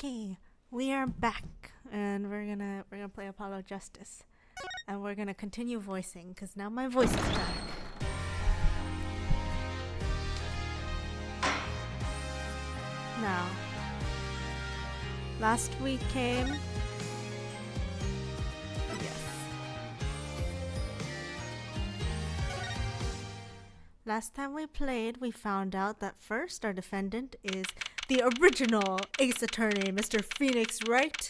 Okay, we are back, and we're gonna play Apollo Justice, and we're gonna continue voicing because now my voice is back. Now, last week came. Yes. Last time we played, we found out that first our defendant is the original Ace Attorney, Mr. Phoenix Wright,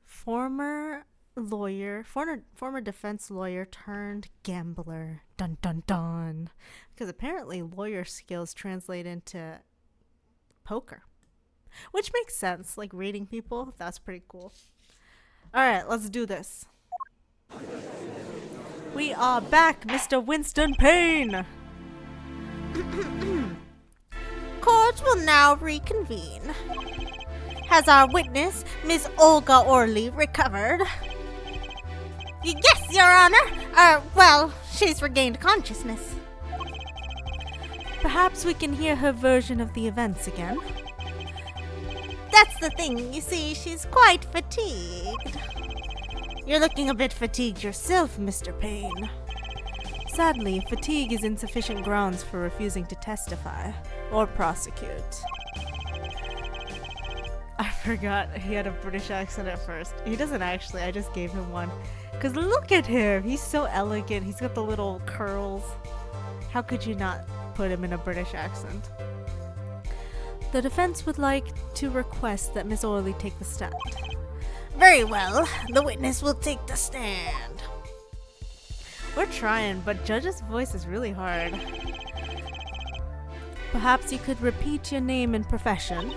former defense lawyer turned gambler. Dun dun dun. Because apparently lawyer skills translate into poker. Which makes sense, like reading people. That's pretty cool. Alright, let's do this. We are back, Mr. Winston Payne! Court will now reconvene. Has our witness, Miss Olga Orley, recovered? Yes, Your Honor. Well, she's regained consciousness. Perhaps we can hear her version of the events again. That's the thing, you see, she's quite fatigued. You're looking a bit fatigued yourself, Mr. Payne. Sadly, fatigue is insufficient grounds for refusing to testify or prosecute. I forgot he had a British accent at first. He doesn't actually, I just gave him one. Because look at him, he's so elegant, he's got the little curls. How could you not put him in a British accent? The defense would like to request that Miss Orley take the stand. Very well, the witness will take the stand. We're trying, but Judge's voice is really hard. Perhaps you could repeat your name and profession.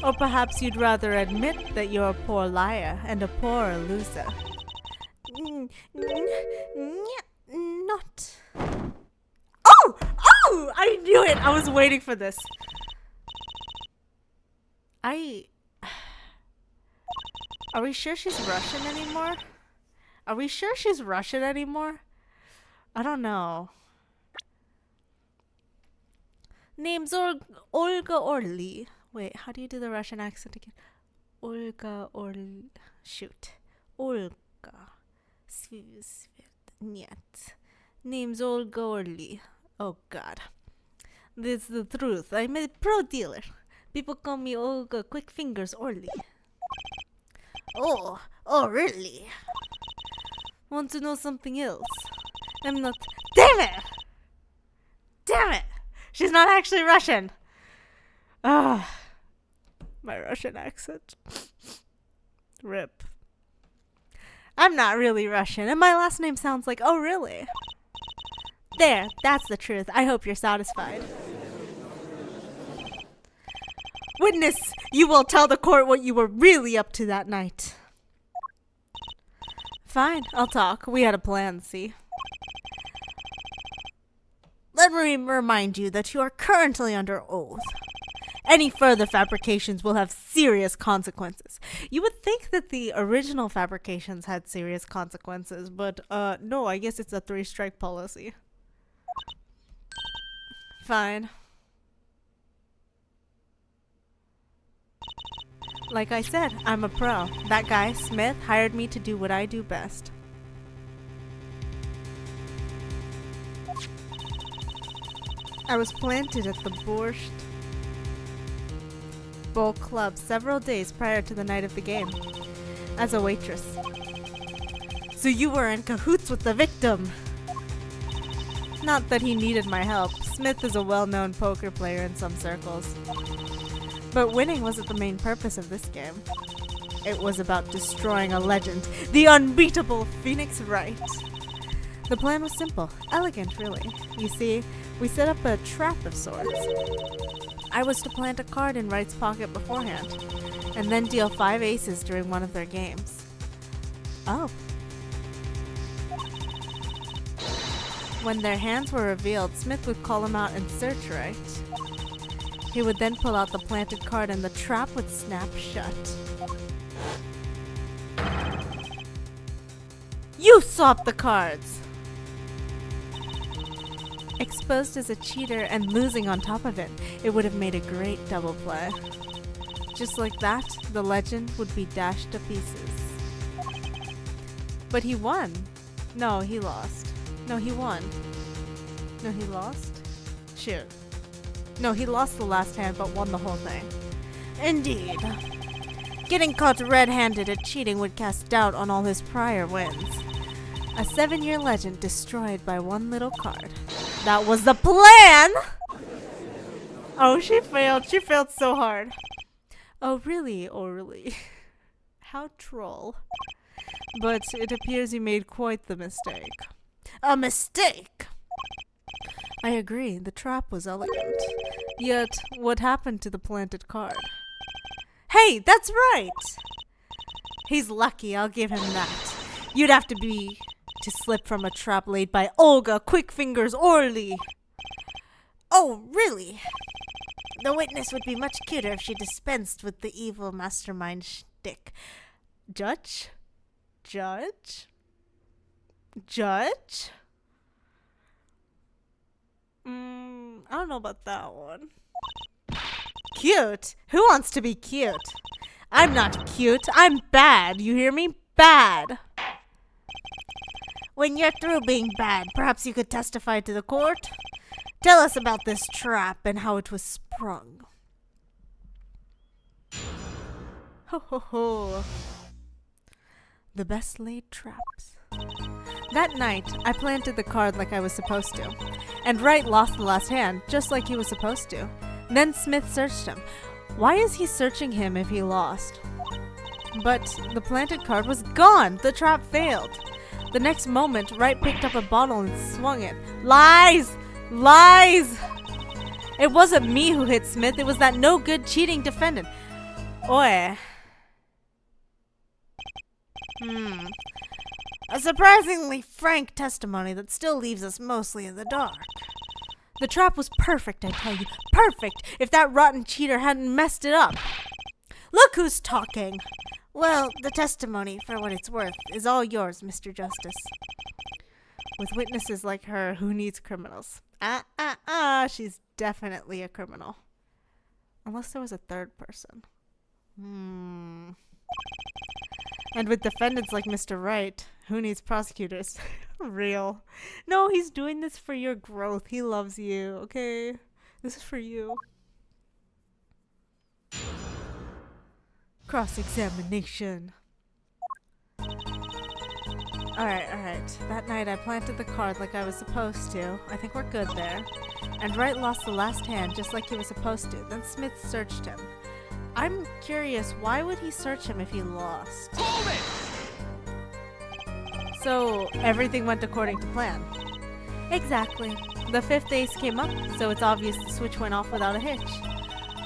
Or perhaps you'd rather admit that you're a poor liar and a poor loser. Not. Oh! Oh! I knew it! I was waiting for this. Are we sure she's Russian anymore? Are we sure she's Russian anymore? I don't know. Name's Olga Orley. Wait, how do you do the Russian accent again? Olga Orley. Shoot. Olga. Нет. Name's Olga Orley. Oh god. This is the truth. I'm a pro dealer. People call me Olga Quick Fingers Orley. Oh really? Want to know something else? I'm not. Damn it! Damn it! She's not actually Russian. Ah, my Russian accent. Rip. I'm not really Russian, and my last name sounds like, oh really? There, that's the truth. I hope you're satisfied. Witness, you will tell the court what you were really up to that night. Fine, I'll talk. We had a plan, see? Let me remind you that you are currently under oath. Any further fabrications will have serious consequences. You would think that the original fabrications had serious consequences, but no, I guess it's a 3-strike policy. Fine. Like I said, I'm a pro. That guy, Smith, hired me to do what I do best. I was planted at the Borscht Bowl Club several days prior to the night of the game, as a waitress. So you were in cahoots with the victim! Not that he needed my help. Smith is a well-known poker player in some circles. But winning wasn't the main purpose of this game. It was about destroying a legend, the unbeatable Phoenix Wright. The plan was simple, elegant really. You see, we set up a trap of sorts. I was to plant a card in Wright's pocket beforehand, and then deal 5 aces during one of their games. Oh. When their hands were revealed, Smith would call them out and search Wright. He would then pull out the planted card and the trap would snap shut. You swapped the cards! Exposed as a cheater and losing on top of it, it would have made a great double play. Just like that, the legend would be dashed to pieces. But he won. No, he lost. No, he won. No, he lost? Shoot. No, he lost the last hand but won the whole thing. Indeed. Getting caught red-handed at cheating would cast doubt on all his prior wins. A 7-year legend destroyed by one little card. That was the plan! Oh, she failed. She failed so hard. Oh, really, Orly? How troll. But it appears you made quite the mistake. A mistake? I agree, the trap was elegant. Yet, what happened to the planted card? Hey, that's right! He's lucky, I'll give him that. You'd have to slip from a trap laid by Olga Quick Fingers Orly. Oh, really? The witness would be much cuter if she dispensed with the evil mastermind shtick. Judge? Judge? Judge? I don't know about that one. Cute? Who wants to be cute? I'm not cute. I'm bad. You hear me? Bad. When you're through being bad, perhaps you could testify to the court? Tell us about this trap and how it was sprung. Ho ho ho. The best laid traps. That night, I planted the card like I was supposed to. And Wright lost the last hand, just like he was supposed to. Then Smith searched him. Why is he searching him if he lost? But the planted card was gone! The trap failed. The next moment, Wright picked up a bottle and swung it. Lies! Lies! It wasn't me who hit Smith, it was that no-good cheating defendant. Oi. A surprisingly frank testimony that still leaves us mostly in the dark. The trap was perfect, I tell you. Perfect! If that rotten cheater hadn't messed it up. Look who's talking! Well, the testimony, for what it's worth, is all yours, Mr. Justice. With witnesses like her, who needs criminals? She's definitely a criminal. Unless there was a third person. And with defendants like Mr. Wright, who needs prosecutors? Real. No, he's doing this for your growth. He loves you, okay? This is for you. Cross-examination. Alright. That night I planted the card like I was supposed to. I think we're good there. And Wright lost the last hand just like he was supposed to. Then Smith searched him. I'm curious, why would he search him if he lost? Hold it! So, everything went according to plan. Exactly. The fifth ace came up, so it's obvious the switch went off without a hitch.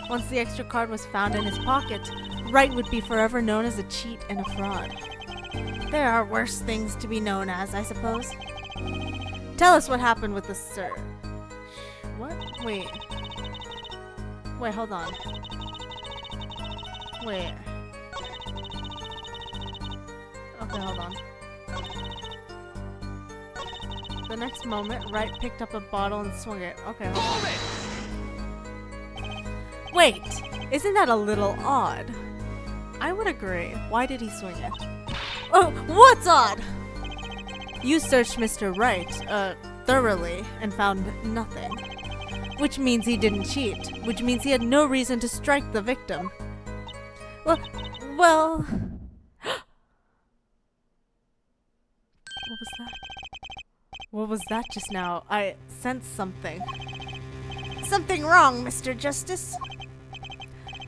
Once the extra card was found in his pocket, Wright would be forever known as a cheat and a fraud. There are worse things to be known as, I suppose. Tell us what happened with the search. What? Wait, hold on. Wait. Okay, hold on. The next moment, Wright picked up a bottle and swung it. Okay, hold on. Wait, isn't that a little odd? I would agree. Why did he swing it? Oh, what's odd? You searched Mr. Wright, thoroughly, and found nothing. Which means he didn't cheat. Which means he had no reason to strike the victim. Well... What was that? What was that just now? I sensed something. Something wrong, Mr. Justice?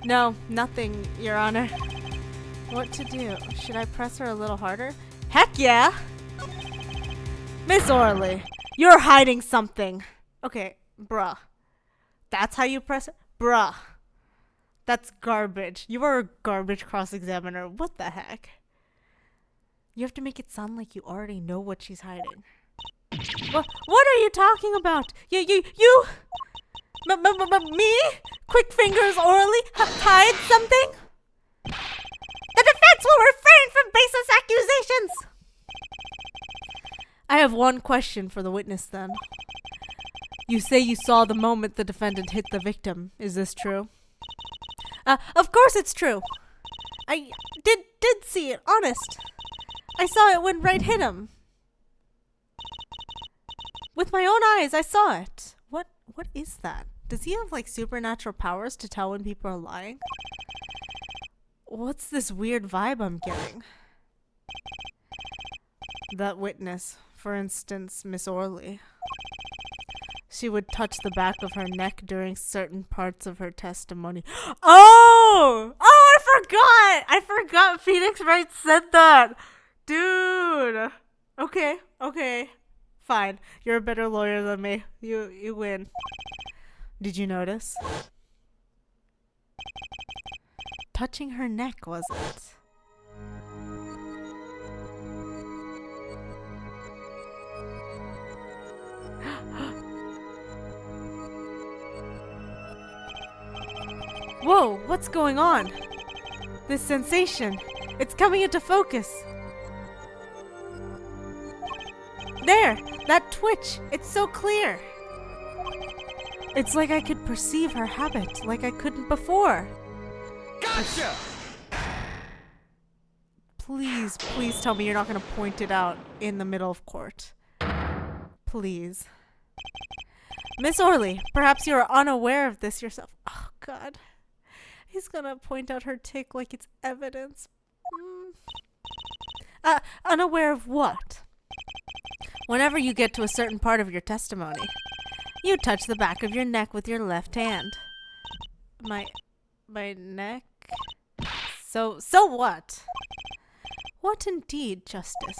No, nothing, Your Honor. What to do? Should I press her a little harder? Heck yeah! Miss Orly, you're hiding something. Okay, bruh. That's how you press it? Bruh. That's garbage. You are a garbage cross-examiner. What the heck? You have to make it sound like you already know what she's hiding. What are you talking about? You me? Quick Fingers Orly hide something? The defense will refrain from baseless accusations! I have one question for the witness then. You say you saw the moment the defendant hit the victim. Is this true? Of course it's true. I did see it, honest. I saw it when Wright hit him. With my own eyes, I saw it. What is that? Does he have like supernatural powers to tell when people are lying? What's this weird vibe I'm getting? That witness, for instance, Miss Orley. She would touch the back of her neck during certain parts of her testimony. Oh, I forgot Phoenix Wright said that. Dude. Okay. Fine. You're a better lawyer than me. You win. Did you notice? Touching her neck, was it? Whoa, what's going on? This sensation, it's coming into focus. There, that twitch, it's so clear. It's like I could perceive her habit like I couldn't before. Gotcha! Please tell me you're not going to point it out in the middle of court. Please. Miss Orley, perhaps you are unaware of this yourself. Oh, God. He's gonna point out her tick like it's evidence. Unaware of what? Whenever you get to a certain part of your testimony, you touch the back of your neck with your left hand. My neck? So what? What indeed, Justice?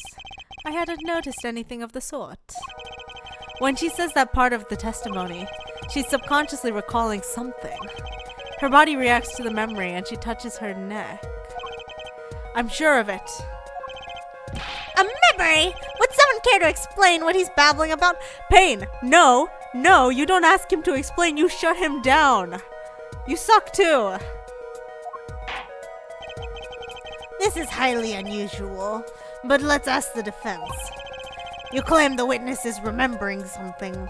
I hadn't noticed anything of the sort. When she says that part of the testimony, she's subconsciously recalling something. Her body reacts to the memory and she touches her neck. I'm sure of it. A memory? Would someone care to explain what he's babbling about? Pain, no, you don't ask him to explain, you shut him down. You suck too. This is highly unusual, but let's ask the defense. You claim the witness is remembering something.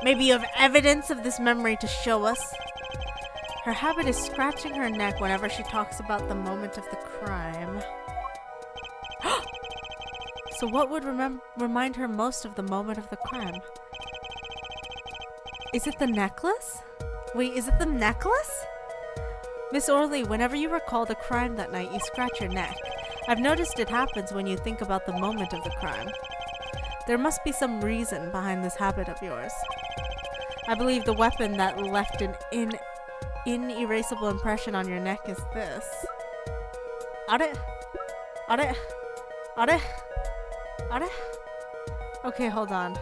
Maybe you have evidence of this memory to show us? Her habit is scratching her neck whenever she talks about the moment of the crime. So what would remind her most of the moment of the crime? Is it the necklace? Wait, is it the necklace? Miss Orley, whenever you recall the crime that night, you scratch your neck. I've noticed it happens when you think about the moment of the crime. There must be some reason behind this habit of yours. I believe the weapon that left an inerasable impression on your neck is this. Are it? Okay, hold on.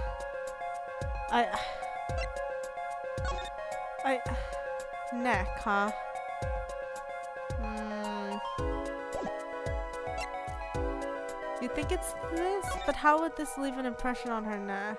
Neck, huh? You think it's this? But how would this leave an impression on her neck?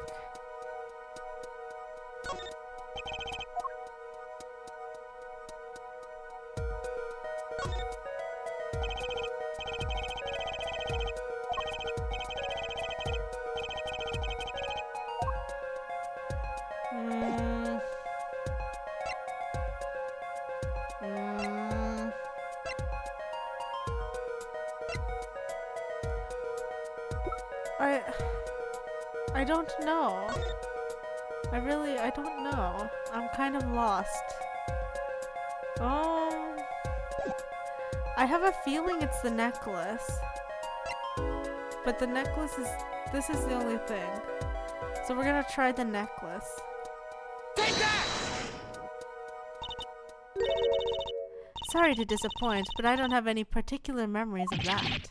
I don't know. I don't know. I'm kind of lost. I have a feeling it's the necklace. But the necklace this is the only thing. So we're gonna try the necklace. Take that! Sorry to disappoint, but I don't have any particular memories of that.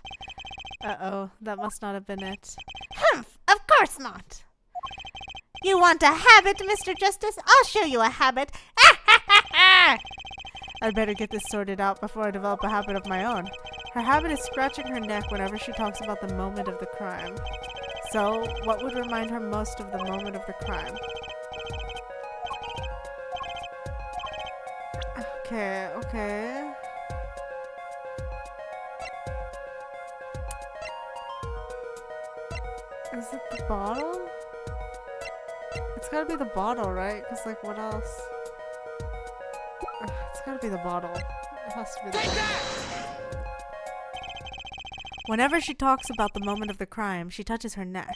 Uh-oh, that must not have been it. Humph! Of course not! You want a habit, Mr. Justice? I'll show you a habit! I'd better get this sorted out before I develop a habit of my own. Her habit is scratching her neck whenever she talks about the moment of the crime. So, what would remind her most of the moment of the crime? Okay. Is it the bottle? It's gotta be the bottle, right? Because, like, what else? It's gotta be the bottle. It has to be the bottle. Whenever she talks about the moment of the crime, she touches her neck.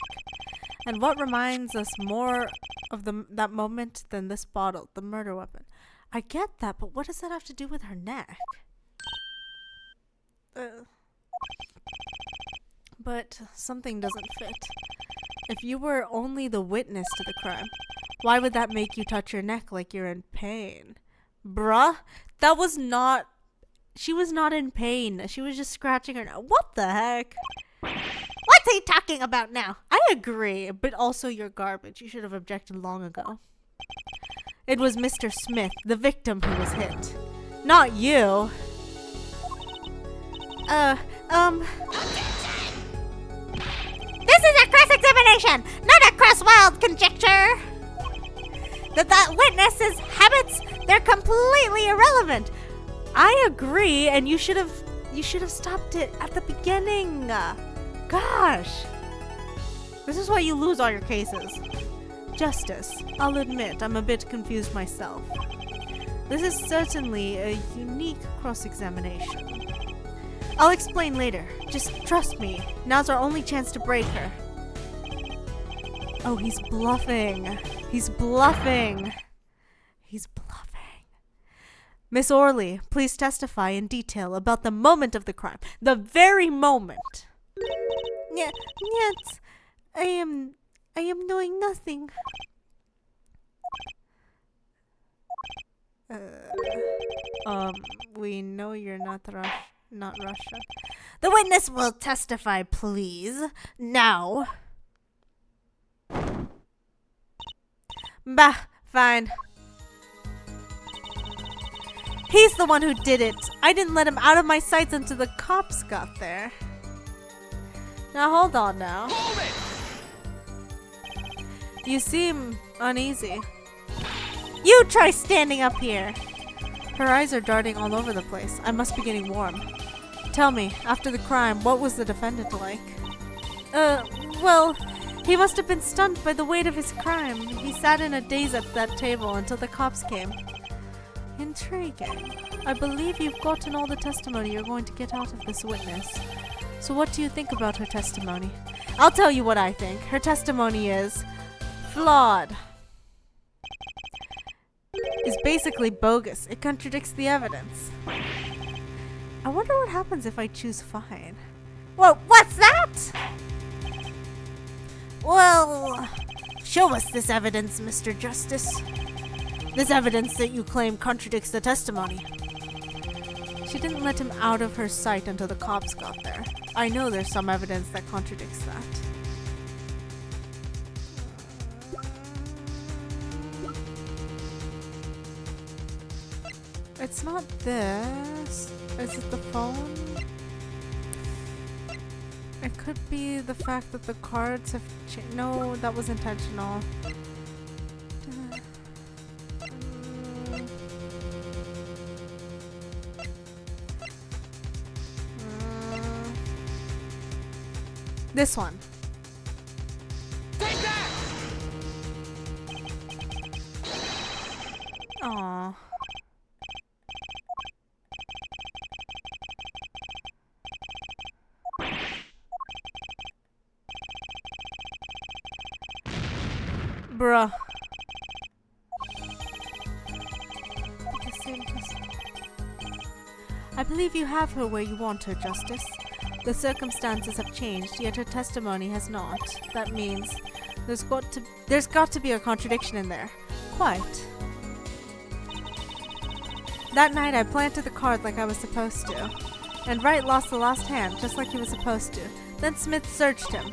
And what reminds us more of that moment than this bottle, the murder weapon? I get that, but what does that have to do with her neck? But something doesn't fit. If you were only the witness to the crime, why would that make you touch your neck like you're in pain? Bruh, that was not... She was not in pain. She was just scratching her neck. What the heck? What's he talking about now? I agree, but also you're garbage. You should have objected long ago. It was Mr. Smith, the victim, who was hit. Not you. This is a cross-examination, not a cross-wild conjecture. That witness's habits, they're completely irrelevant. I agree, and you should have stopped it at the beginning. Gosh. This is why you lose all your cases. Justice. I'll admit, I'm a bit confused myself. This is certainly a unique cross-examination. I'll explain later. Just trust me. Now's our only chance to break her. Oh, he's bluffing. He's bluffing. He's bluffing. Miss Orley, please testify in detail about the moment of the crime. The very moment. Yes, I am doing nothing. We know you're not Russia. The witness will testify, please. Now. Bah, fine. He's the one who did it. I didn't let him out of my sights until the cops got there. Now hold on now. Hold it! You seem uneasy. You try standing up here. Her eyes are darting all over the place. I must be getting warm. Tell me, after the crime, what was the defendant like? Well, he must have been stunned by the weight of his crime. He sat in a daze at that table until the cops came. Intriguing. I believe you've gotten all the testimony you're going to get out of this witness. So what do you think about her testimony? I'll tell you what I think. Her testimony is flawed. It's basically bogus. It contradicts the evidence. I wonder what happens if I choose fine. Well, what's that? Well, Show us this evidence, Mr. Justice. This evidence that you claim contradicts the testimony. She didn't let him out of her sight until the cops got there. I know there's some evidence that contradicts that. It's not this. Is it the phone? It could be the fact that the cards have changed. No, that was intentional. This one. Take that! Aww. Bruh. I believe you have her where you want her, Justice. The circumstances have changed, yet her testimony has not. That means there's got to be a contradiction in there. Quite. That night I planted the card like I was supposed to. And Wright lost the last hand, just like he was supposed to. Then Smith searched him.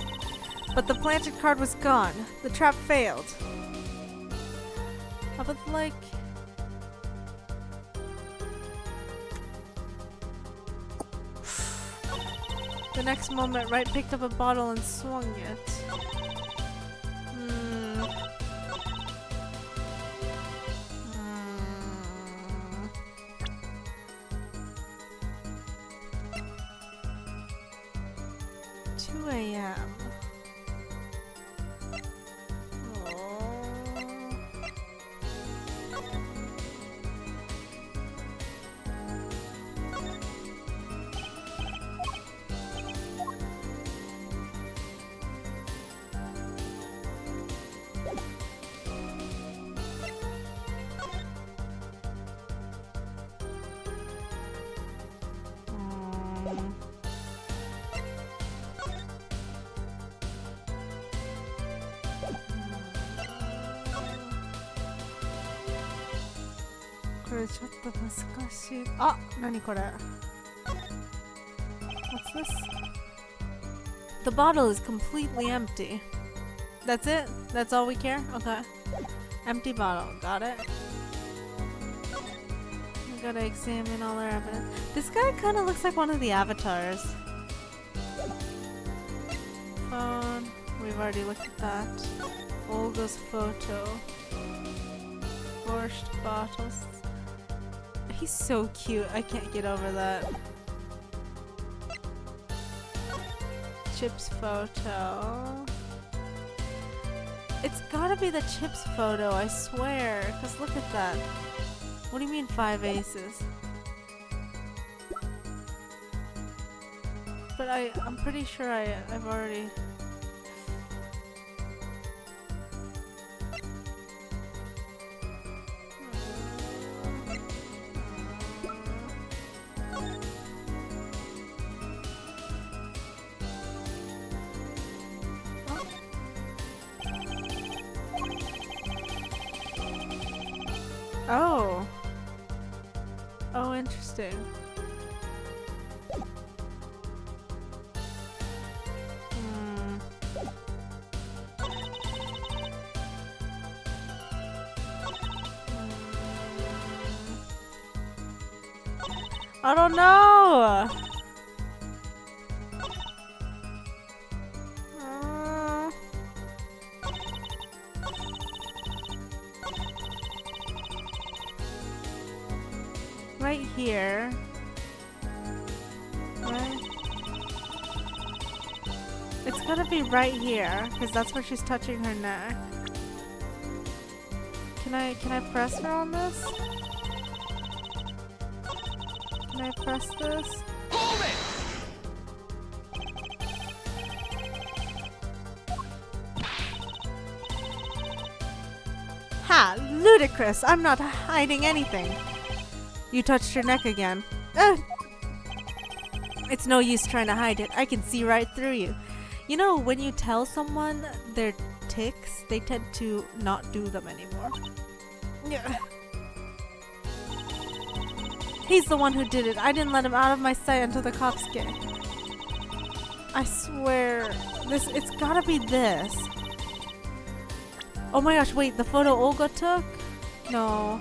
But the planted card was gone. The trap failed. But like... The next moment, Wright picked up a bottle and swung it. Hmm. 2 a.m. Oh. ちょっと難しい。あ、何これ? What's this? The bottle is completely empty. That's it? That's all we care? Okay. Empty bottle. Got it. We gotta examine all our evidence. This guy kind of looks like one of the avatars. Phone. We've already looked at that. Olga's photo. Borscht bottles. He's so cute. I can't get over that. Chip's photo. It's gotta be the Chip's photo, I swear. Cause look at that. What do you mean 5 aces? But I'm pretty sure I've already... Oh. Oh, interesting. I don't know. Right here. Right. It's gotta be right here, because that's where she's touching her neck. Can I press her on this? Can I press this? Hold it! Ha! Ludicrous! I'm not hiding anything. You touched her neck again. It's no use trying to hide it. I can see right through you. You know, when you tell someone their tics, they tend to not do them anymore. Yeah. He's the one who did it. I didn't let him out of my sight until the cops came. I swear, it's gotta be this. Oh my gosh, wait, the photo Olga took? No.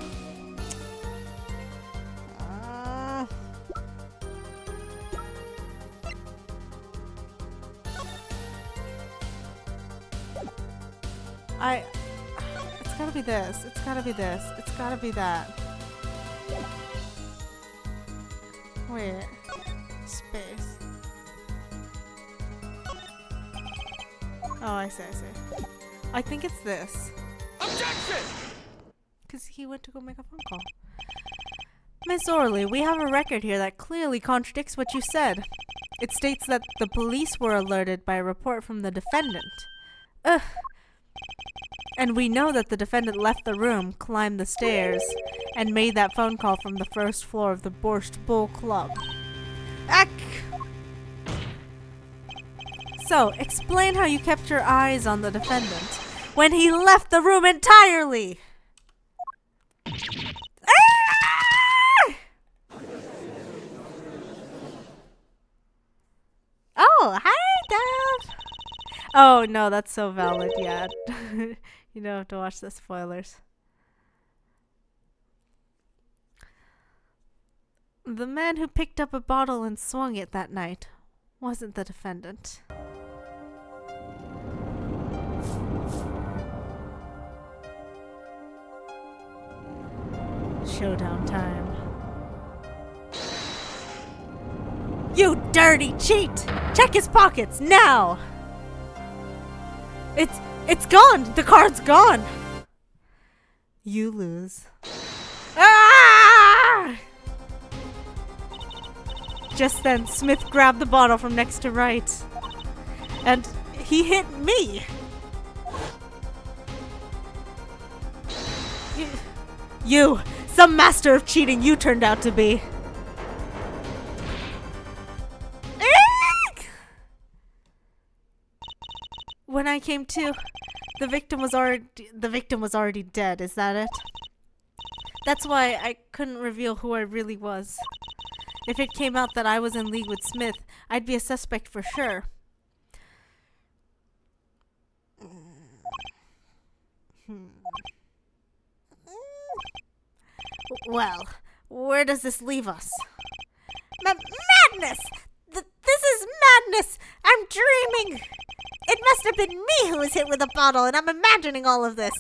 It's gotta be this. It's gotta be this. It's gotta be that. Wait. Space. Oh, I see. I think it's this. Objection! Because he went to go make a phone call. Miss Orley, we have a record here that clearly contradicts what you said. It states that the police were alerted by a report from the defendant. Ugh. And we know that the defendant left the room, climbed the stairs, and made that phone call from the first floor of the Borscht Bull Club. Ack! So, explain how you kept your eyes on the defendant when he left the room entirely! Ah! Oh, hi, Dove! Oh, no, that's so valid, yeah. You don't have to watch the spoilers. The man who picked up a bottle and swung it that night wasn't the defendant. Showdown time. You dirty cheat! Check his pockets now! It's gone! The card's gone! You lose. Ah! Just then, Smith grabbed the bottle from next to Wright. And he hit me! You! Some master of cheating you turned out to be! When I came to, the victim was already dead, is that it? That's why I couldn't reveal who I really was. If it came out that I was in league with Smith, I'd be a suspect for sure. Well, where does this leave us? Madness! This is madness! I'm dreaming! It must have been me who was hit with a bottle, and I'm imagining all of this.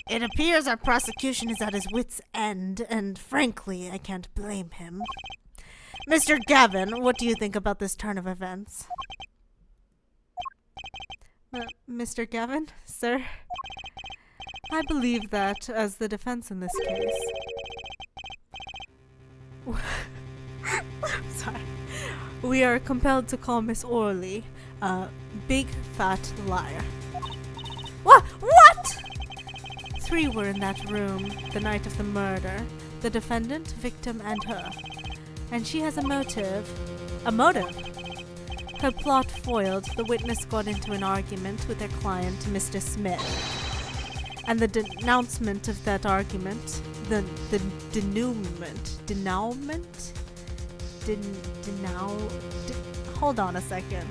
It appears our prosecution is at his wit's end, and frankly, I can't blame him. Mr. Gavin, what do you think about this turn of events? Mr. Gavin, sir? I believe that, as the defense in this case. Sorry. We are compelled to call Miss Orley a big fat liar. What? 3 were in that room the night of the murder. The defendant, victim, and her. And she has a motive. A motive? Her plot foiled, the witness got into an argument with her client, Mr. Smith. And the denouncement of that argument, hold on a second.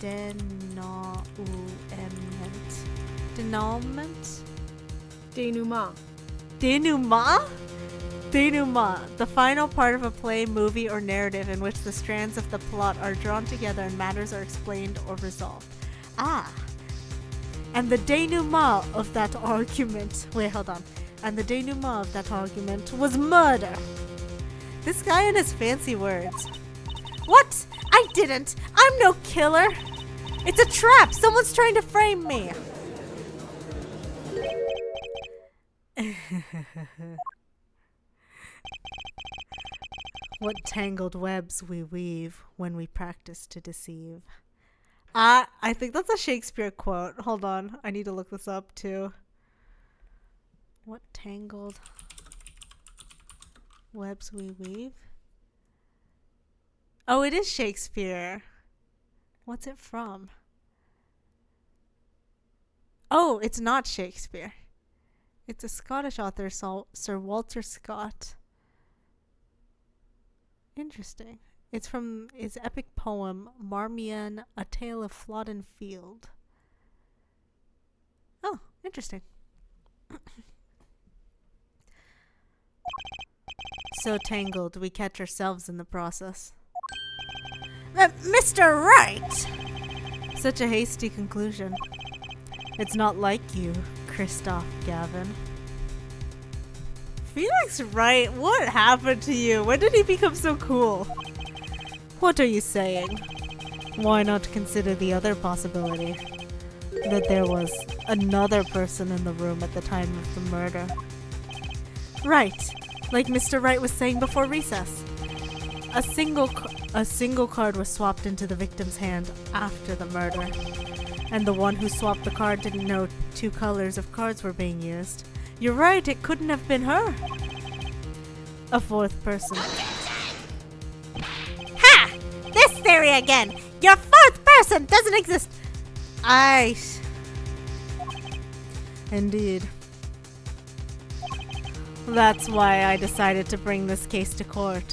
Denouement. Denouement, the final part of a play, movie, or narrative in which the strands of the plot are drawn together and matters are explained or resolved. And the denouement of that argument... Wait, hold on. And the denouement of that argument was murder. This guy and his fancy words. What? I didn't. I'm no killer. It's a trap. Someone's trying to frame me. What tangled webs we weave when we practice to deceive. I think that's a Shakespeare quote. Hold on. I need to look this up too. What tangled webs we weave? Oh, it is Shakespeare. What's it from? Oh, it's not Shakespeare. It's a Scottish author, Sir Walter Scott. Interesting. It's from his epic poem, Marmion, A Tale of Flodden Field. Oh, interesting. So tangled, we catch ourselves in the process. Mr. Wright! Such a hasty conclusion. It's not like you, Christoph Gavin. Felix Wright, what happened to you? When did he become so cool? What are you saying? Why not consider the other possibility? That there was another person in the room at the time of the murder. Right, like Mr. Wright was saying before recess. A single card was swapped into the victim's hand after the murder. And the one who swapped the card didn't know 2 colors of cards were being used. You're right, it couldn't have been her. A 4th person. Ha! This theory again! Your 4th person doesn't exist! Indeed. That's why I decided to bring this case to court.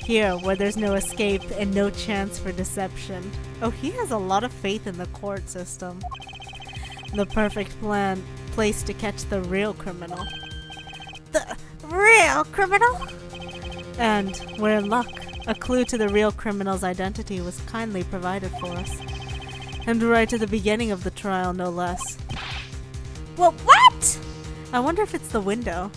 Here, where there's no escape and no chance for deception. Oh, he has a lot of faith in the court system. The perfect place to catch the real criminal. The real criminal? And we're in luck. A clue to the real criminal's identity was kindly provided for us. And right at the beginning of the trial, no less. Well, what? I wonder if it's the window.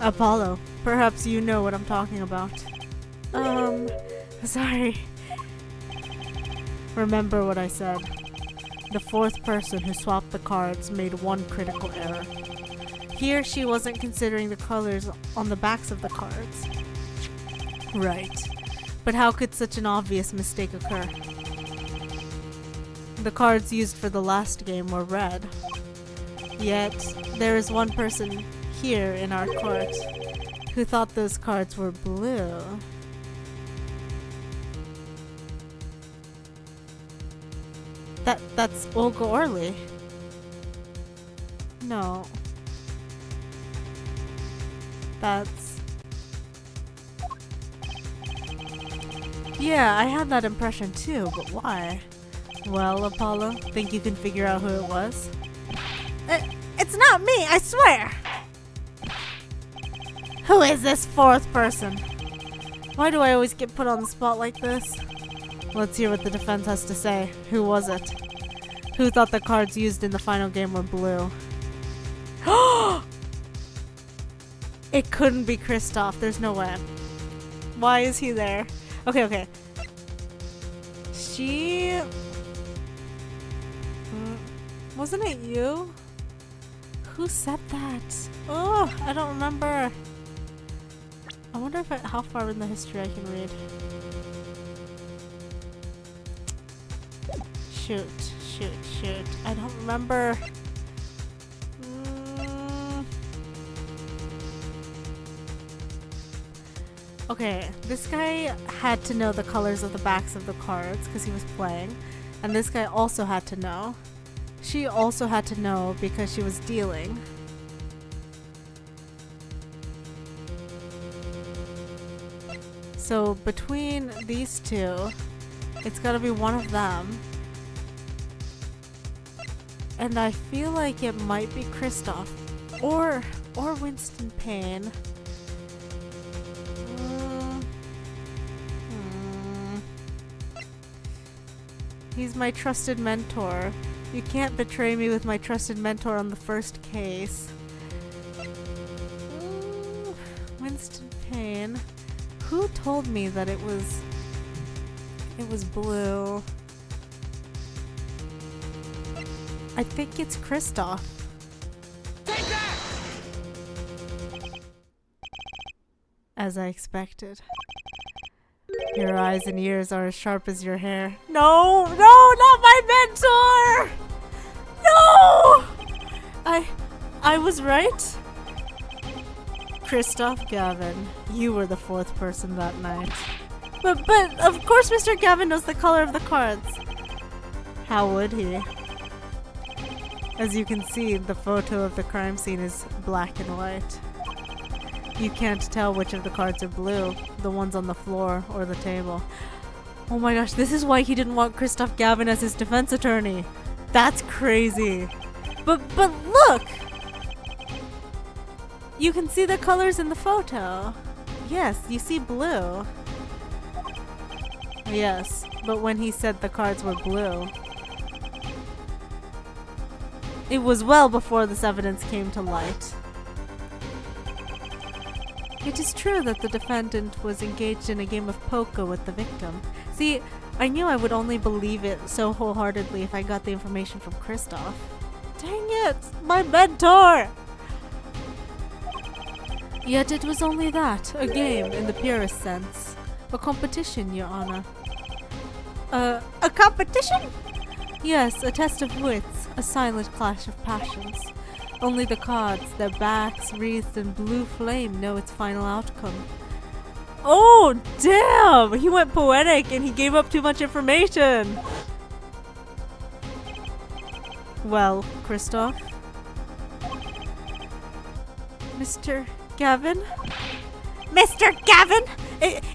Apollo, perhaps you know what I'm talking about. Sorry. Remember what I said. The 4th person who swapped the cards made one critical error. Here, she wasn't considering the colors on the backs of the cards. Right. But how could such an obvious mistake occur? The cards used for the last game were red. Yet, there is one person here in our court who thought those cards were blue. That's Olga Orly. No. That's... Yeah, I had that impression too, but why? Well, Apollo, think you can figure out who it was? It's not me, I swear! Who is this fourth person? Why do I always get put on the spot like this? Let's hear what the defense has to say. Who was it? Who thought the cards used in the final game were blue? It couldn't be Kristoff. There's no way. Why is he there? Okay. She... wasn't it you? Who said that? Oh, I don't remember. I wonder if how far in the history I can read. Shoot. I don't remember. Okay, this guy had to know the colors of the backs of the cards because he was playing. And this guy also had to know. She also had to know because she was dealing. So between these two, it's gotta be one of them. And I feel like it might be Kristoff or Winston Payne. He's my trusted mentor. You can't betray me with my trusted mentor on the first case. Winston Payne. Who told me that it was blue? I think it's Kristoff. Take that! As I expected. Your eyes and ears are as sharp as your hair. No, not my mentor! No! I was right. Kristoff Gavin, you were the fourth person that night. But of course Mr. Gavin knows the color of the cards. How would he? As you can see, the photo of the crime scene is black and white. You can't tell which of the cards are blue, the ones on the floor or the table. Oh my gosh, this is why he didn't want Kristoff Gavin as his defense attorney. That's crazy. But look! You can see the colors in the photo. Yes, you see blue. Yes, but when he said the cards were blue, it was well before this evidence came to light. It is true that the defendant was engaged in a game of poker with the victim. See, I knew I would only believe it so wholeheartedly if I got the information from Kristoff. Dang it! My mentor! Yet it was only that, a game in the purest sense. A competition, Your Honor. A competition? Yes, a test of wits, a silent clash of passions. Only the cards, their backs wreathed in blue flame, know its final outcome. Oh, damn! He went poetic and he gave up too much information! Well, Kristoff? Mr. Gavin? Mr. Gavin?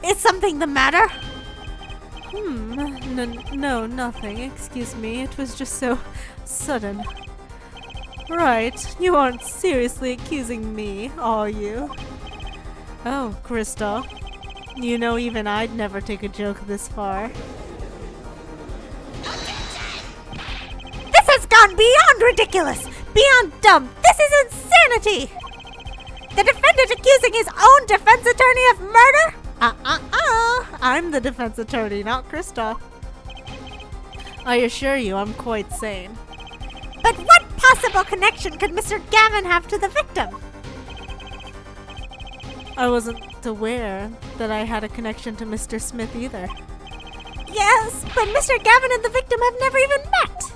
Is something the matter? No, nothing. Excuse me. It was just so sudden. Right. You aren't seriously accusing me, are you? Oh, Kristoff. You know even I'd never take a joke this far. This has gone beyond ridiculous! Beyond dumb! This is insanity! The defendant accusing his own defense attorney of murder? I'm the defense attorney, not Kristoff. I assure you, I'm quite sane. But what possible connection could Mr. Gavin have to the victim? I wasn't aware that I had a connection to Mr. Smith either. Yes, but Mr. Gavin and the victim have never even met.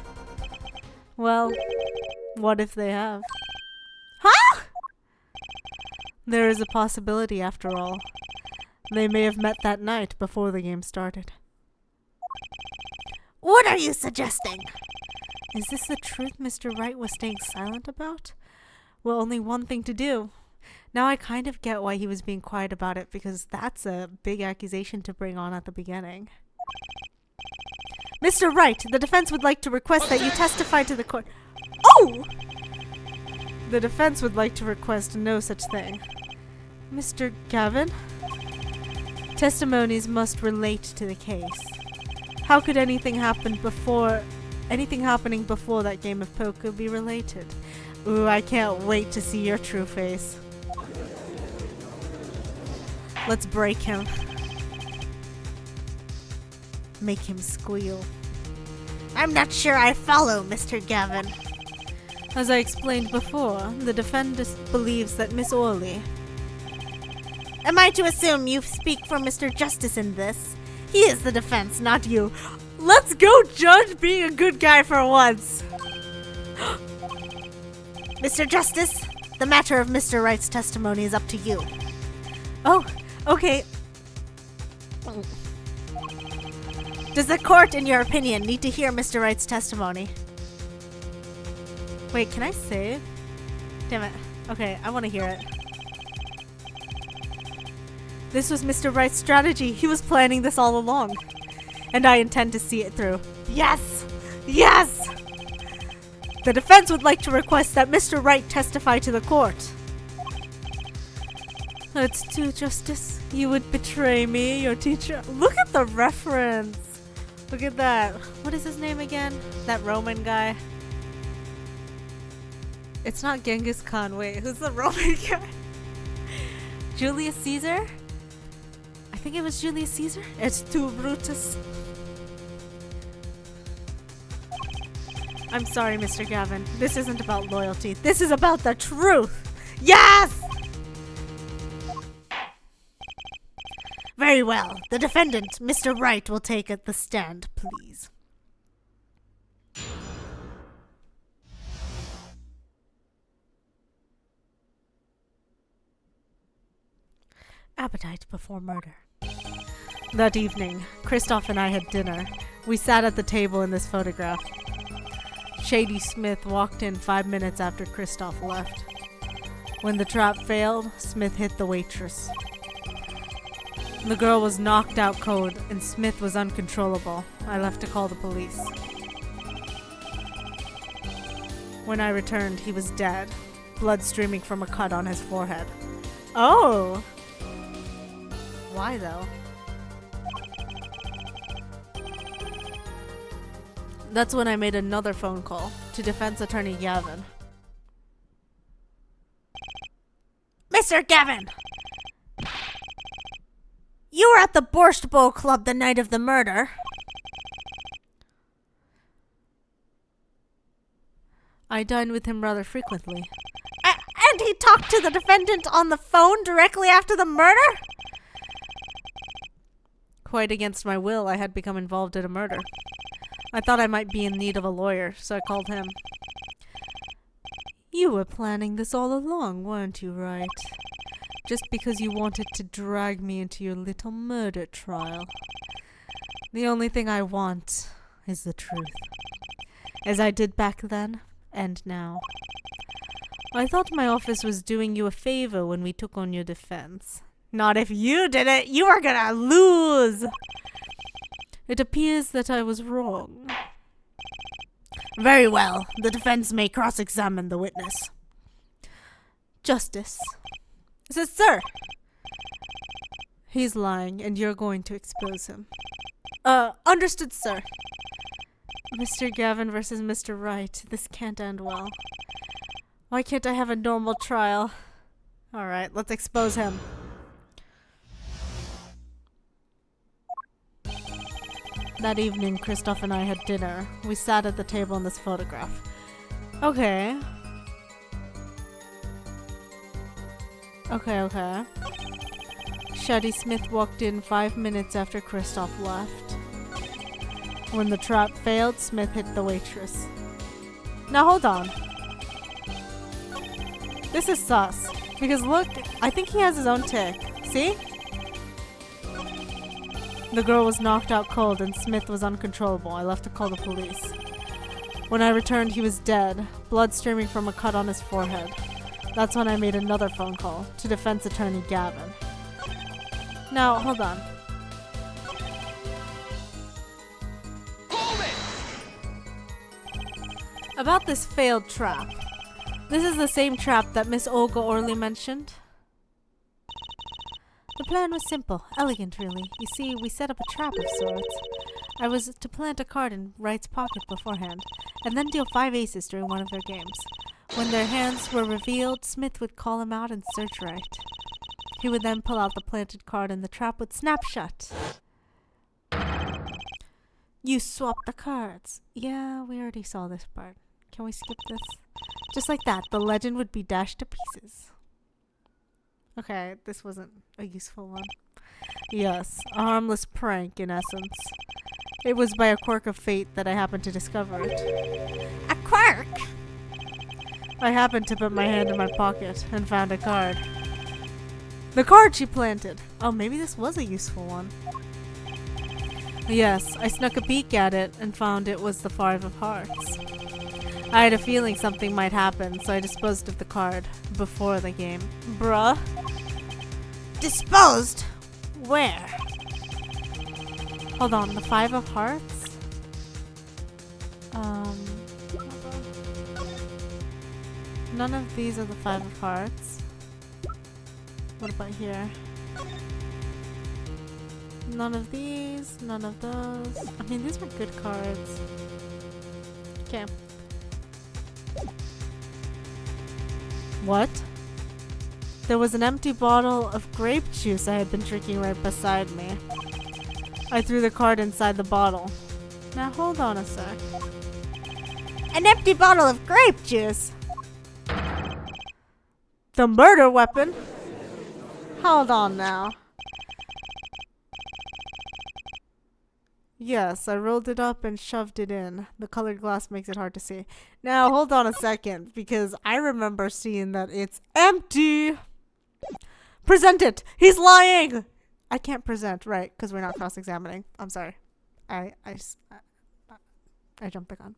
Well, what if they have? Huh? There is a possibility after all. They may have met that night before the game started. What are you suggesting? Is this the truth Mr. Wright was staying silent about? Well, only one thing to do. Now I kind of get why he was being quiet about it, because that's a big accusation to bring on at the beginning. Mr. Wright, the defense would like to request that you testify to the court. Oh! The defense would like to request no such thing. Mr. Gavin? Testimonies must relate to the case. How could anything happening before that game of poker be related? Ooh, I can't wait to see your true face. Let's break him. Make him squeal. I'm not sure I follow, Mr. Gavin. As I explained before, the defendant believes that Miss Orley... Am I to assume you speak for Mr. Justice in this? He is the defense, not you. Let's go, Judge, being a good guy for once! Mr. Justice, the matter of Mr. Wright's testimony is up to you. Oh, okay. Does the court, in your opinion, need to hear Mr. Wright's testimony? Wait, can I save? Damn it. Okay, I want to hear it. This was Mr. Wright's strategy. He was planning this all along. And I intend to see it through. Yes! Yes! The defense would like to request that Mr. Wright testify to the court. It's too, Justice. You would betray me, your teacher. Look at the reference. Look at that. What is his name again? That Roman guy. It's not Genghis Khan. Wait, who's the Roman guy? Julius Caesar? I think it was Julius Caesar. It's too Brutus. I'm sorry, Mr. Gavin. This isn't about loyalty. This is about the truth. Yes! Very well. The defendant, Mr. Wright, will take the stand, please. Appetite before murder. That evening, Christoph and I had dinner. We sat at the table in this photograph. Shady Smith walked in 5 minutes after Christoph left. When the trap failed, Smith hit the waitress. The girl was knocked out cold, and Smith was uncontrollable. I left to call the police. When I returned, he was dead, blood streaming from a cut on his forehead. Oh! Why, though? That's when I made another phone call to defense attorney Gavin. Mr. Gavin! You were at the Borscht Bowl Club the night of the murder. I dine with him rather frequently. And he talked to the defendant on the phone directly after the murder? Quite against my will, I had become involved in a murder. I thought I might be in need of a lawyer, so I called him. You were planning this all along, weren't you, Wright? Just because you wanted to drag me into your little murder trial. The only thing I want is the truth. As I did back then, and now. I thought my office was doing you a favor when we took on your defense. Not if you did it. You are gonna lose. It appears that I was wrong. Very well. The defense may cross-examine the witness. Justice. Says, sir. He's lying, and you're going to expose him. Understood, sir. Mr. Gavin versus Mr. Wright. This can't end well. Why can't I have a normal trial? Alright, let's expose him. That evening, Christoph and I had dinner. We sat at the table in this photograph. Okay. Okay. Shady Smith walked in 5 minutes after Christoph left. When the trap failed, Smith hit the waitress. Now hold on. This is sus. Because look, I think he has his own tick. See? The girl was knocked out cold and Smith was uncontrollable. I left to call the police. When I returned, he was dead, blood streaming from a cut on his forehead. That's when I made another phone call to defense attorney Gavin. Now, hold on. Hold it! About this failed trap. This is the same trap that Miss Olga Orley mentioned. The plan was simple, elegant really. You see, we set up a trap of sorts. I was to plant a card in Wright's pocket beforehand, and then deal 5 aces during one of their games. When their hands were revealed, Smith would call him out and search Wright. He would then pull out the planted card and the trap would snap shut. You swapped the cards. Yeah, we already saw this part. Can we skip this? Just like that, the legend would be dashed to pieces. Okay, this wasn't a useful one. Yes, a harmless prank in essence. It was by a quirk of fate that I happened to discover it. A quirk? I happened to put my hand in my pocket and found a card. The card she planted! Oh, maybe this was a useful one. Yes, I snuck a peek at it and found it was the 5 of hearts. I had a feeling something might happen, so I disposed of the card before the game. Bruh. Disposed? Where? Hold on, the 5 of hearts? None of these are the 5 of hearts. What about here? None of these, none of those. I mean, these were good cards. Okay. What? There was an empty bottle of grape juice I had been drinking right beside me. I threw the card inside the bottle. Now hold on a sec. An empty bottle of grape juice? The murder weapon? Hold on now. Yes, I rolled it up and shoved it in. The colored glass makes it hard to see. Now hold on a second, because I remember seeing that it's empty. Present it! He's lying! I can't present, right, because we're not cross-examining. I'm sorry. I jumped the gun.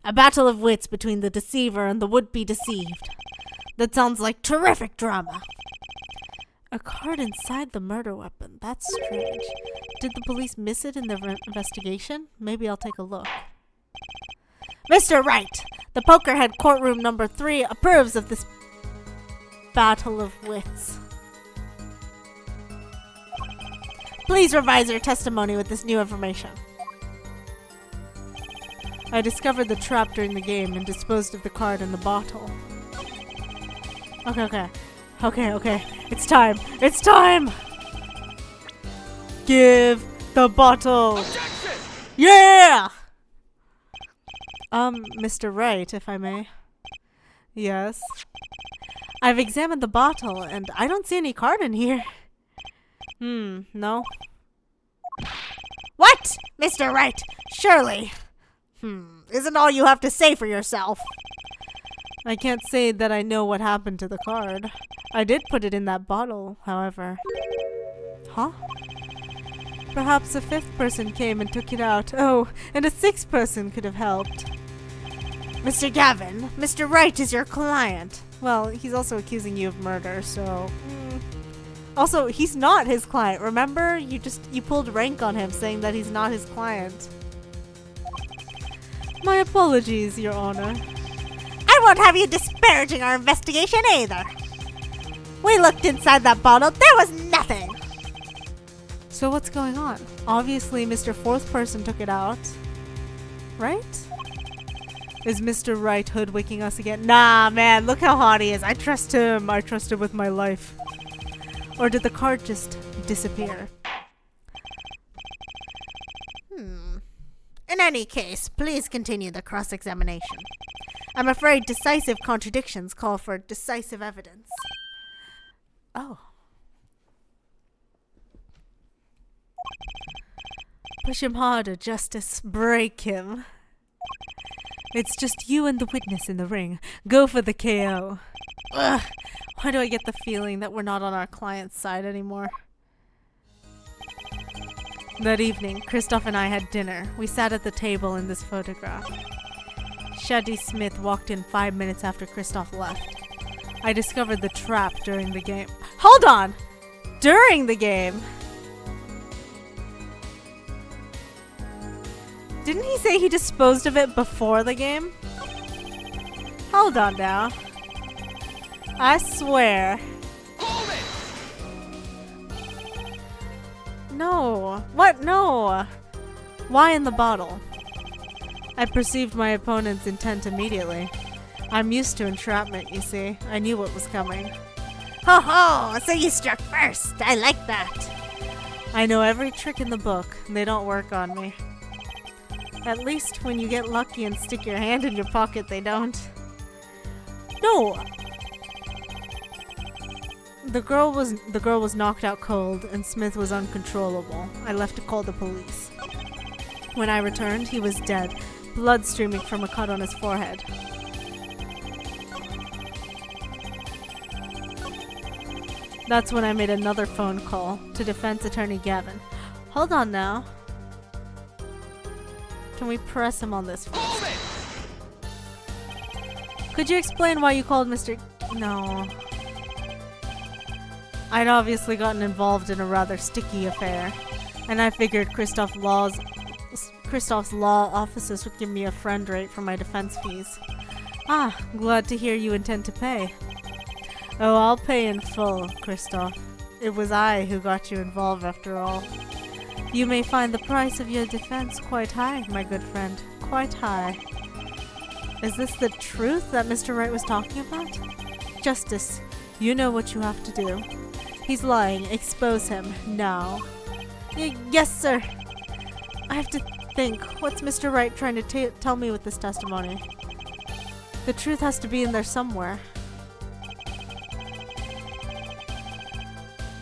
A battle of wits between the deceiver and the would-be deceived. That sounds like terrific drama. A card inside the murder weapon. That's strange. Did the police miss it in their investigation? Maybe I'll take a look. Mr. Wright! The Pokerhead Courtroom number 3 approves of this battle of wits. Please revise your testimony with this new information. I discovered the trap during the game and disposed of the card in the bottle. Okay. It's time. It's time! Give the bottle! Objection! Yeah! Mr. Wright, if I may. Yes. I've examined the bottle and I don't see any card in here. No. What? Mr. Wright, surely. Isn't all you have to say for yourself? I can't say that I know what happened to the card. I did put it in that bottle, however. Huh? Perhaps a 5th person came and took it out. Oh, and a 6th person could have helped. Mr. Gavin, Mr. Wright is your client. Well, he's also accusing you of murder, so... Also, he's not his client, remember? You pulled rank on him, saying that he's not his client. My apologies, Your Honor. I won't have you disparaging our investigation either. We looked inside that bottle. There was nothing. So what's going on? Obviously, Mr. 4th person took it out. Right? Is Mr. Wright hoodwinking us again? Nah, man, look how hot he is. I trust him. I trust him with my life. Or did the card just disappear? In any case, please continue the cross-examination. I'm afraid decisive contradictions call for decisive evidence. Oh. Push him harder, Justice. Break him. It's just you and the witness in the ring. Go for the KO. Ugh. Why do I get the feeling that we're not on our client's side anymore? That evening, Kristoff and I had dinner. We sat at the table in this photograph. Shuddy Smith walked in 5 minutes after Kristoff left. I discovered the trap during the game. Hold on! During the game! Didn't he say he disposed of it before the game? Hold on now. I swear. No. What? No. Why in the bottle? I perceived my opponent's intent immediately. I'm used to entrapment, you see. I knew what was coming. Ho ho! So you struck first. I like that. I know every trick in the book. They don't work on me. At least when you get lucky and stick your hand in your pocket, they don't. No! The girl was knocked out cold, and Smith was uncontrollable. I left to call the police. When I returned, he was dead, blood streaming from a cut on his forehead. That's when I made another phone call to defense attorney Gavin. Hold on now. Can we press him on this first? Could you explain why you called Mr. No. I'd obviously gotten involved in a rather sticky affair, and I figured Kristoff's law offices would give me a friend rate for my defense fees. Ah, glad to hear you intend to pay. Oh, I'll pay in full, Kristoff. It was I who got you involved after all. You may find the price of your defense quite high, my good friend. Quite high. Is this the truth that Mr. Wright was talking about? Justice, you know what you have to do. He's lying. Expose him. Now. Yes, sir. I have to think. What's Mr. Wright trying to tell me with this testimony? The truth has to be in there somewhere.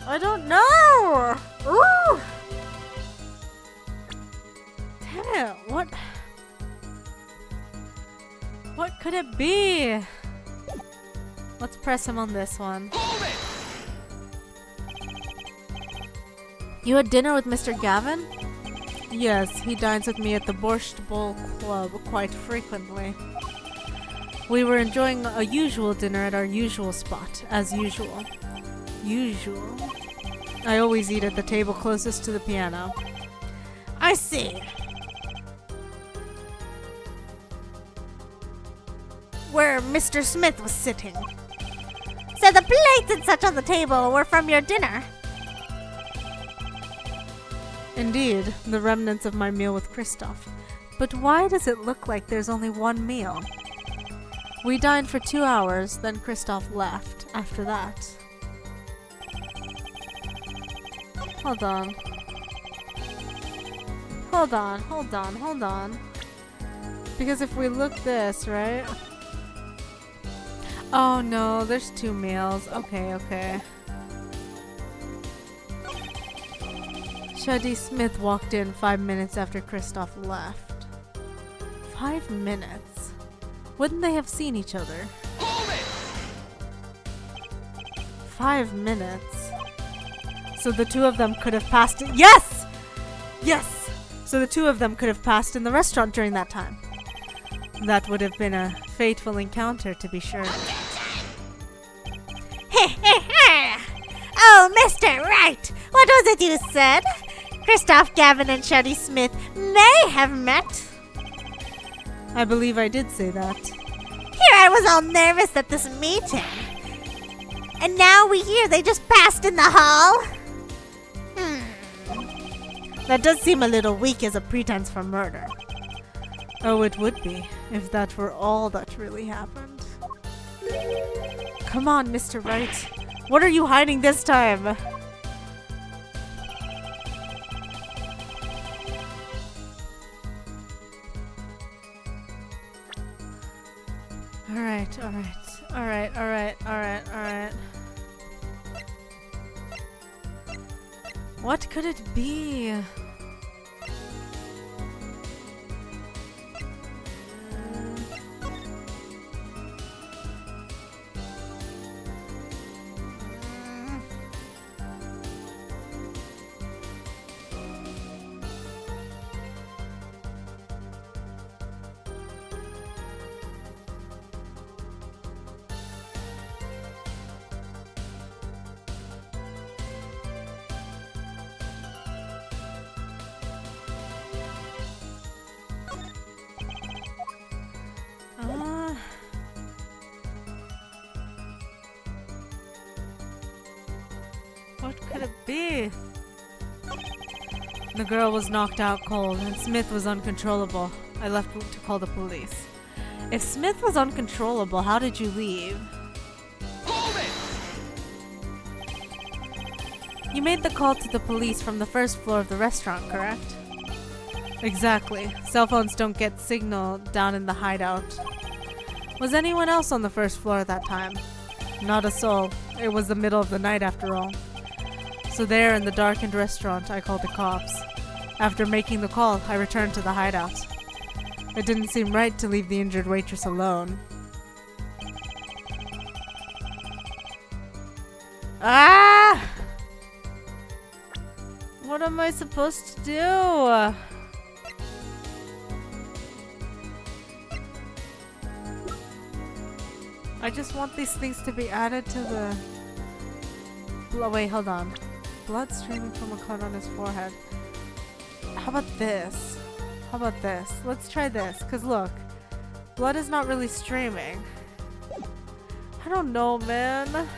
I don't know! Ooh! Damn it, what could it be? Let's press him on this one. You had dinner with Mr. Gavin? Yes, he dines with me at the Borscht Bowl Club quite frequently. We were enjoying a usual dinner at our usual spot, as usual. Usual. I always eat at the table closest to the piano. I see. Where Mr. Smith was sitting. So the plates and such on the table were from your dinner? Indeed, the remnants of my meal with Kristoff. But why does it look like there's only one meal? We dined for 2 hours, then Kristoff left after that. Hold on. Hold on, hold on, hold on. Because if we look this, right? Oh no, there's 2 meals. Okay, okay. Shuddy Smith walked in 5 minutes after Kristoff left. 5 minutes? Wouldn't they have seen each other? 5 minutes. So the 2 of them could have passed it. Yes! Yes! So the 2 of them could have passed in the restaurant during that time. That would have been a fateful encounter, to be sure. Oh, Mr. Wright! What was it you said? Kristoff, Gavin, and Shuddy Smith may have met. I believe I did say that. Here I was all nervous at this meeting. And now we hear they just passed in the hall? That does seem a little weak as a pretense for murder. Oh, it would be, if that were all that really happened. Come on, Mr. Wright. What are you hiding this time? Alright, alright, alright, alright, alright, alright. What could it be? What could it be? The girl was knocked out cold, and Smith was uncontrollable. I left to call the police. If Smith was uncontrollable, how did you leave? Hold it! You made the call to the police from the first floor of the restaurant, correct? Exactly. Cell phones don't get signal down in the hideout. Was anyone else on the first floor at that time? Not a soul. It was the middle of the night after all. So there in the darkened restaurant, I called the cops. After making the call, I returned to the hideout. It didn't seem right to leave the injured waitress alone. Ah! What am I supposed to do? I just want these things to be added to the... Wait, hold on. Blood streaming from a cut on his forehead. How about this? How about this? Let's try this, because look. Blood is not really streaming. I don't know, man.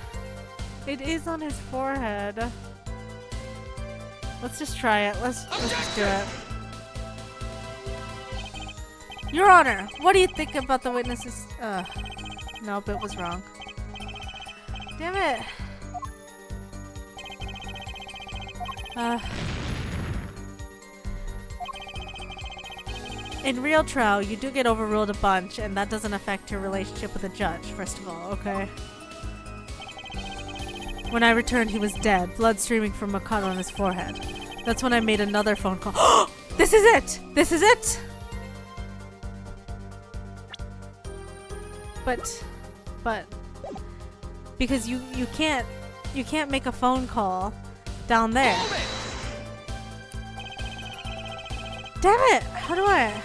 It is on his forehead. Let's just try it. Let's just do it. Your Honor, what do you think about the witnesses? Nope, it was wrong. Damn it. In real trial, you do get overruled a bunch, and that doesn't affect your relationship with the judge, first of all, okay? When I returned, he was dead, blood streaming from a cut on his forehead. That's when I made another phone call. This is it! This is it! But because you can't make a phone call down there. Damn it! How do I?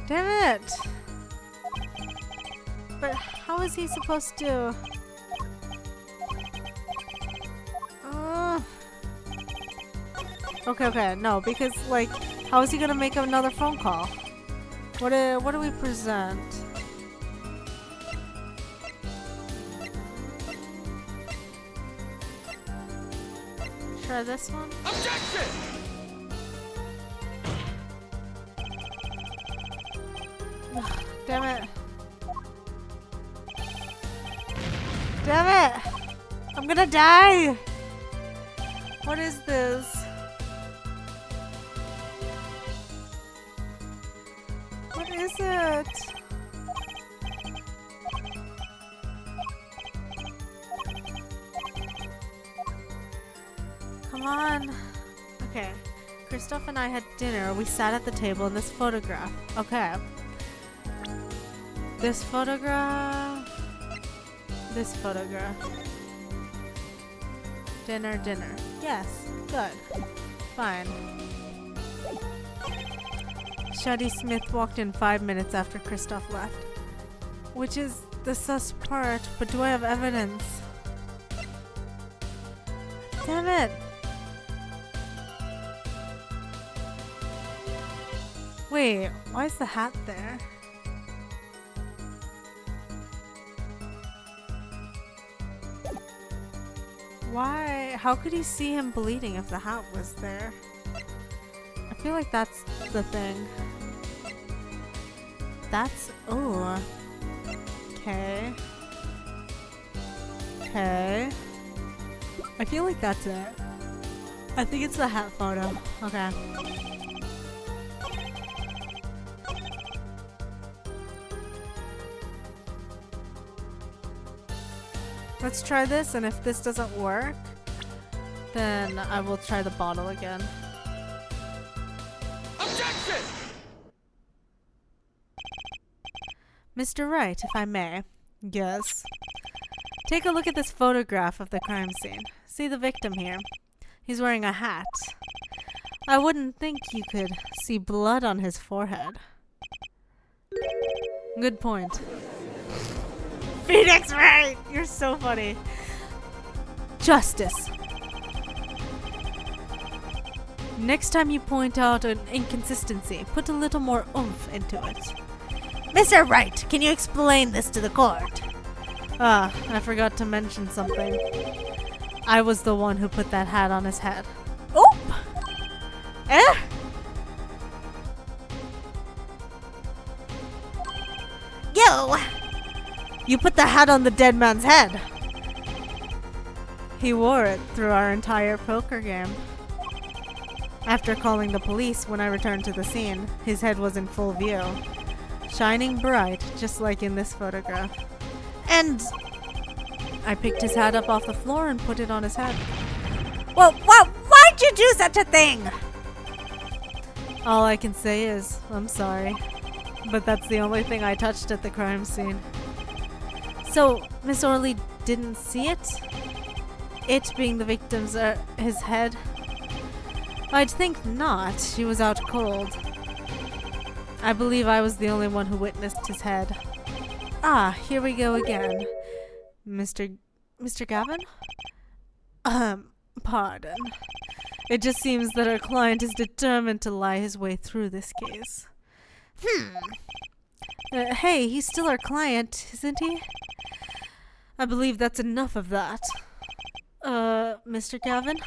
Damn it! But how is he supposed to? Okay, no, because like, how is he gonna make another phone call? What do we present? Try this one. Objection! Damn it. Damn it! I'm gonna die! What is this? What is it? Come on. Okay. Christoph and I had dinner. We sat at the table in this photograph. Okay. This photograph. This photograph. Dinner. Yes. Good. Fine. Shuddy Smith walked in 5 minutes after Christoph left. Which is the sus part, but do I have evidence? Damn it! Wait, why is the hat there? Why? How could he see him bleeding if the hat was there? I feel like that's the thing. That's... oh. Okay. Okay. I feel like that's it. I think it's the hat photo. Okay. Let's try this, and if this doesn't work, then I will try the bottle again. Objection! Mr. Wright, if I may. Yes. Take a look at this photograph of the crime scene. See the victim here? He's wearing a hat. I wouldn't think you could see blood on his forehead. Good point. Phoenix Wright! You're so funny. Justice. Next time you point out an inconsistency, put a little more oomph into it. Mr. Wright, can you explain this to the court? Ah, I forgot to mention something. I was the one who put that hat on his head. Oop! Eh? You! You put the hat on the dead man's head! He wore it through our entire poker game. After calling the police when I returned to the scene, his head was in full view, shining bright, just like in this photograph. And I picked his hat up off the floor and put it on his head. Well, why'd you do such a thing? All I can say is, I'm sorry. But that's the only thing I touched at the crime scene. So, Miss Orley didn't see it? It being the victim's, his head? I'd think not. She was out cold. I believe I was the only one who witnessed his head. Ah, here we go again. Mr. Gavin? Pardon. It just seems that our client is determined to lie his way through this case. Hey, he's still our client, isn't he? I believe that's enough of that. Mr. Gavin?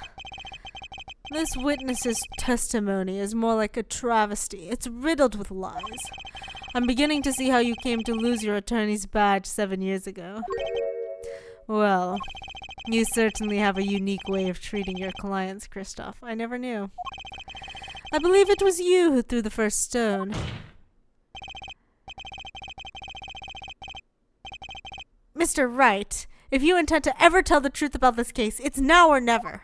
This witness's testimony is more like a travesty. It's riddled with lies. I'm beginning to see how you came to lose your attorney's badge 7 years ago. Well, you certainly have a unique way of treating your clients, Christoph. I never knew. I believe it was you who threw the first stone. Mr. Wright, if you intend to ever tell the truth about this case, it's now or never.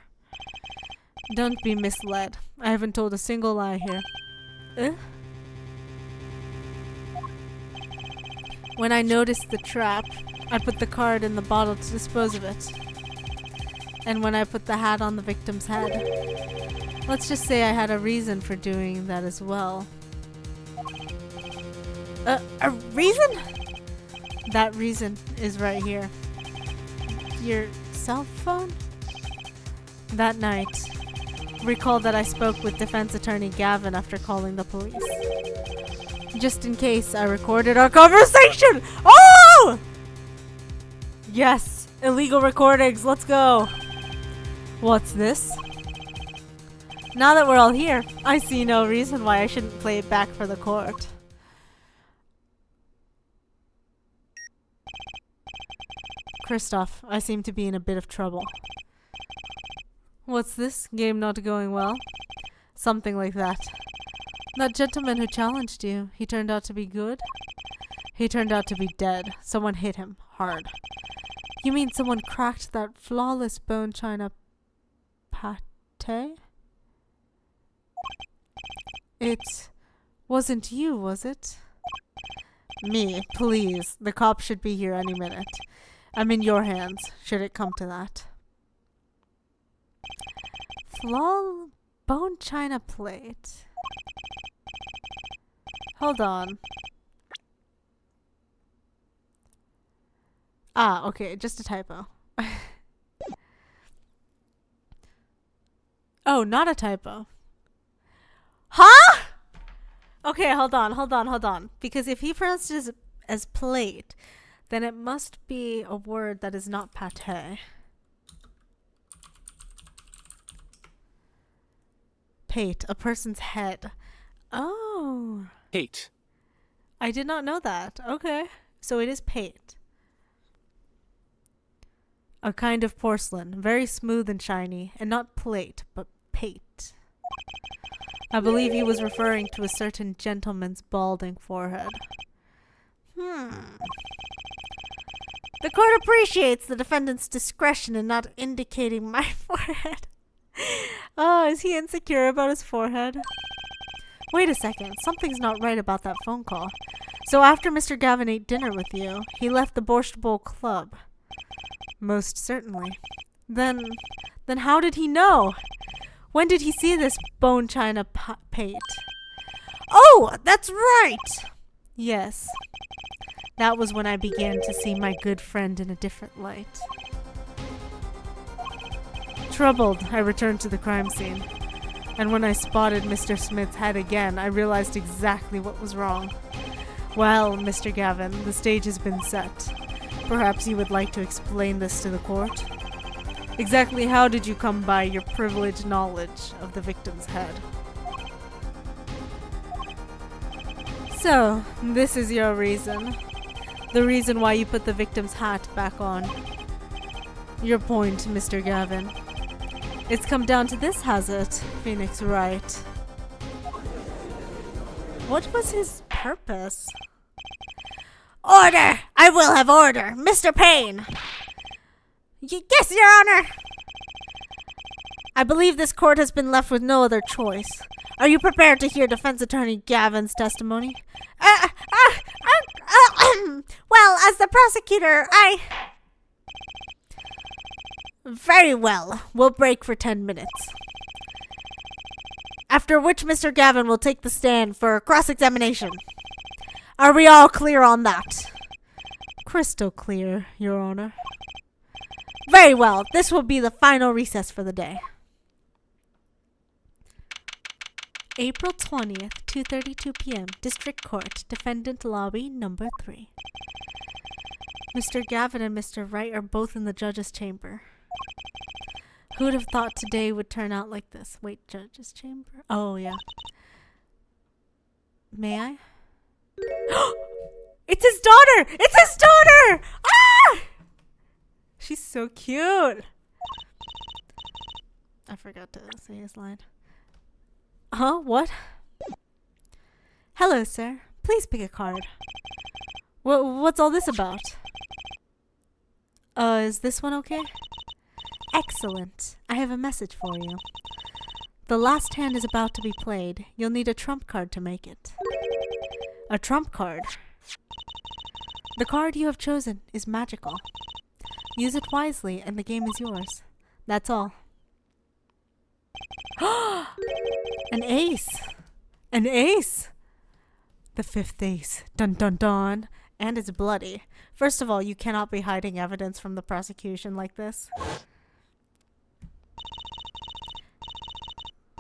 Don't be misled. I haven't told a single lie here. When I noticed the trap, I put the card in the bottle to dispose of it. And when I put the hat on the victim's head, let's just say I had a reason for doing that as well. A reason? That reason is right here. Your cell phone? That night, recall that I spoke with defense attorney Gavin after calling the police. Just in case, I recorded our conversation! Oh! Yes, illegal recordings, let's go! What's this? Now that we're all here, I see no reason why I shouldn't play it back for the court. Christoph, I seem to be in a bit of trouble. What's this? Game not going well? Something like that. That gentleman who challenged you, he turned out to be good? He turned out to be dead. Someone hit him hard. You mean someone cracked that flawless bone china pate? It wasn't you, was it? Me, please. The cops should be here any minute. I'm in your hands, should it come to that. Bone china plate. Hold on. Ah, okay, just a typo. Oh, not a typo. Huh? Okay, hold on. Because if he pronounced it as plate, then it must be a word that is not pate. Pate, a person's head. Oh. Hate. I did not know that. Okay. So it is pate. A kind of porcelain, very smooth and shiny, and not plate, but pate. I believe he was referring to a certain gentleman's balding forehead. The court appreciates the defendant's discretion in not indicating my forehead. Oh, is he insecure about his forehead? Wait a second, something's not right about that phone call. So after Mr. Gavin ate dinner with you, he left the Borscht Bowl Club. Most certainly. Then how did he know? When did he see this bone china pate? Oh, that's right! Yes. That was when I began to see my good friend in a different light. Troubled, I returned to the crime scene. And when I spotted Mr. Smith's head again, I realized exactly what was wrong. Well, Mr. Gavin, the stage has been set. Perhaps you would like to explain this to the court? Exactly how did you come by your privileged knowledge of the victim's head? So, this is your reason. The reason why you put the victim's hat back on. Your point, Mr. Gavin. It's come down to this, has it, Phoenix Wright? What was his purpose? Order! I will have order! Mr. Payne! Yes, Your Honor! I believe this court has been left with no other choice. Are you prepared to hear Defense Attorney Gavin's testimony? Well, as the prosecutor, Very well. We'll break for 10 minutes. After which Mr. Gavin will take the stand for cross-examination. Are we all clear on that? Crystal clear, Your Honor. Very well. This will be the final recess for the day. April 20th, 2:32 p.m. District Court, Defendant Lobby Number 3. Mr. Gavin and Mr. Wright are both in the judge's chamber. Who would have thought today would turn out like this? Wait, judge's chamber? Oh, yeah. May I? It's his daughter! It's his daughter! Ah! She's so cute. I forgot to say his line. Huh? What? Hello, sir. Please pick a card. What's all this about? Is this one okay? Excellent. I have a message for you. The last hand is about to be played. You'll need a trump card to make it. A trump card? The card you have chosen is magical. Use it wisely and the game is yours. That's all. An ace! An ace! The 5th ace. Dun dun dun. And it's bloody. First of all, you cannot be hiding evidence from the prosecution like this.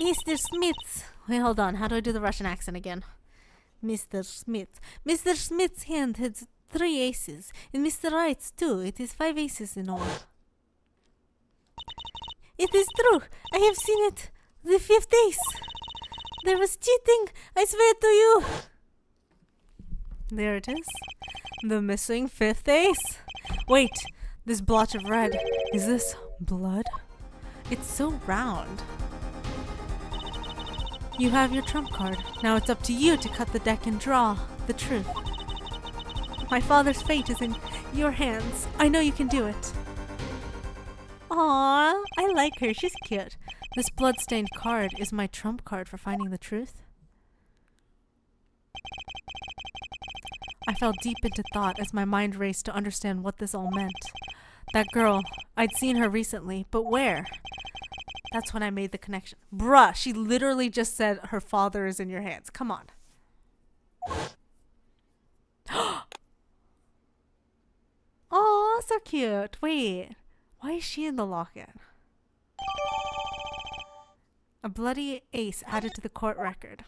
Mr. Smith. Wait, hold on. How do I do the Russian accent again? Mr. Smith. Mr. Smith's hand has 3 aces. And Mr. Wright's too. It is 5 aces in all. It is true. I have seen it. The 5th ace. There was cheating. I swear to you. There it is. The missing 5th ace. Wait. This blotch of red. Is this blood? It's so round. You have your trump card. Now it's up to you to cut the deck and draw the truth. My father's fate is in your hands. I know you can do it. Aww, I like her. She's cute. This blood-stained card is my trump card for finding the truth. I fell deep into thought as my mind raced to understand what this all meant. That girl, I'd seen her recently, but where? That's when I made the connection. Bruh, she literally just said her father is in your hands. Come on. Oh, so cute. Wait, why is she in the locket? A bloody ace added to the court record.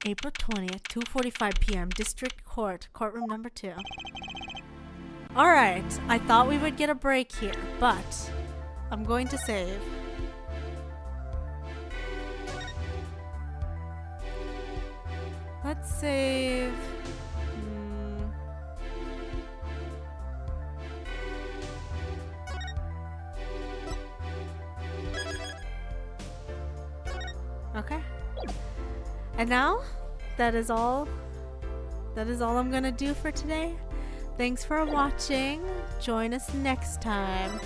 April 20th, 2:45 p.m. District Court, courtroom number 2. Alright, I thought we would get a break here, but I'm going to save. Let's save. Okay. And now, that is all I'm gonna do for today. Thanks for watching. Join us next time.